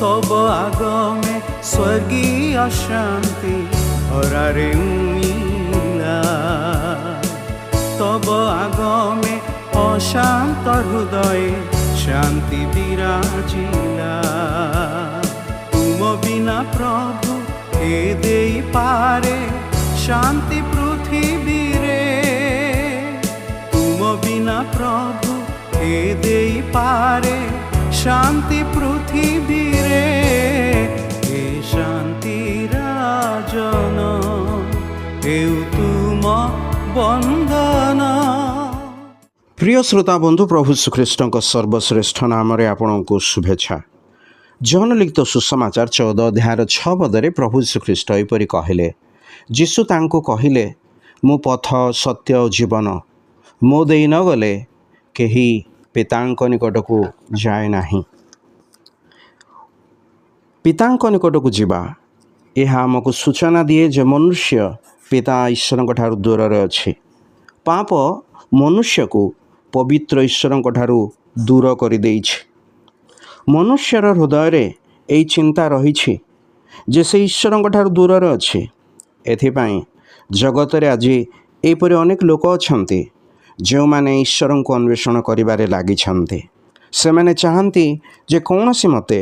तब आगमे स्वर्गीय शांति हरारे उइला। तब आगमे अशांत हृदय शांति विराजिला। तुम बिना प्रभु के देई पारे शांति पृथ्वी रे। तुम बिना प्रभु के देई पारे शांति पृथ्वी रे। हे शांति राजन हेउ तुम बंधन। प्रिय श्रोता बंधु, प्रभु श्रीकृष्ण सर्वश्रेष्ठ नाम आपण को शुभेच्छा। जॉन लिखित सुसमाचार 14 अध्याय 6 पदे प्रभु श्रीकृष्ण एपरि कहले। जीशु तांको कहले, मु पथ सत्य और जीवन, मो देई न गले केही पितांक निकट को जाए नाही। पितांक निकट को जीवा यह आमको सूचना दिए जे मनुष्य पिता ईश्वर ठारू दूर अच्छे। पाप मनुष्य को पवित्र ईश्वर ठारू दूर कर देइछि। मनुष्यर हृदय रे एई चिंता रही जे से ईश्वर ठारू दूर अच्छे। एथिपाई जगत रे आज एपरि अनेक लोक अछंती जो माने ईश्वर को अन्वेषण करिबारे लागि छंती। से माने चाहंती जे कौनसी मते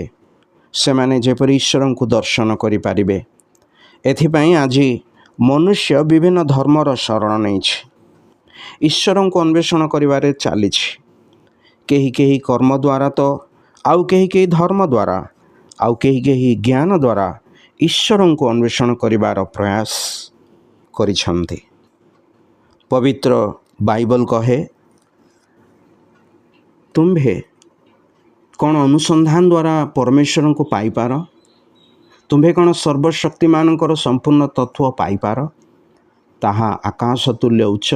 से माने जेपरि ईश्वर को दर्शन करि पारिबे। एथिपाई आज मनुष्य विभिन्न धर्मर शरण नहीं ईश्वर को अन्वेषण करिबारे चलीछि। केही केही कर्म द्वारा तो आउ केही केही धर्म द्वारा आउ केही केही ज्ञान द्वारा ईश्वर को अन्वेषण करिबार प्रयास करिछंती। पवित्र बाइबल कहे, तुम्भे कौन अनुसंधान द्वारा परमेश्वर को पाइपार? तुम्भे कौन सर्वशक्तिमान संपूर्ण तत्व पाइपार? ताहा आकाश तुल्य उच्च।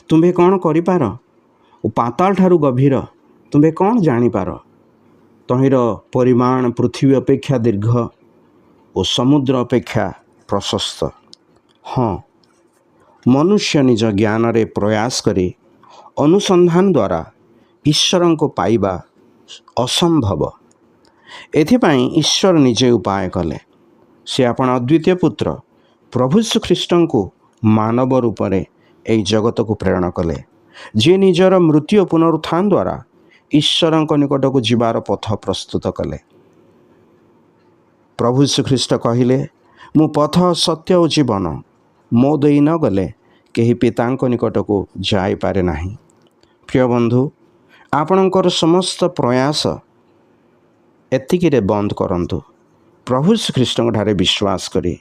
तुम्भे कौन करिपार? पाताल ठारू गभीर तुम्भे कौन जानिपार? तहिर परिमाण पृथ्वी अपेक्षा दीर्घ और समुद्र अपेक्षा प्रशस्त। हाँ, मनुष्य निज ज्ञान रे प्रयास करी अनुसंधान द्वारा ईश्वर को पाइबा असंभव। एथिपाई ईश्वर निजे उपाय कले। से आपण अद्वितीय पुत्र प्रभु श्रीकृष्ण को मानव रूप में यही जगत को प्रेरण कले, जे निजर मृत्यु पुनरुत्थान द्वारा ईश्वर निकट को जीवार पथ प्रस्तुत कले। प्रभु श्रीकृष्ण कहले, मु पथ सत्य और जीवन, मो देई न गले केही पितांक निकट को जाई पारे नाही। प्रिय बंधु, आपणकर समस्त प्रयास एतिकिरे बंद करंतु। प्रभु श्रीकृष्ण ठारे विश्वास करी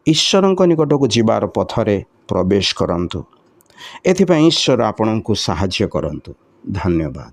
ईश्वर निकट को जीवार पथरे प्रवेश करंतु। एथिपाई ईश्वर आपन को साहाय्य करंतु। धन्यवाद।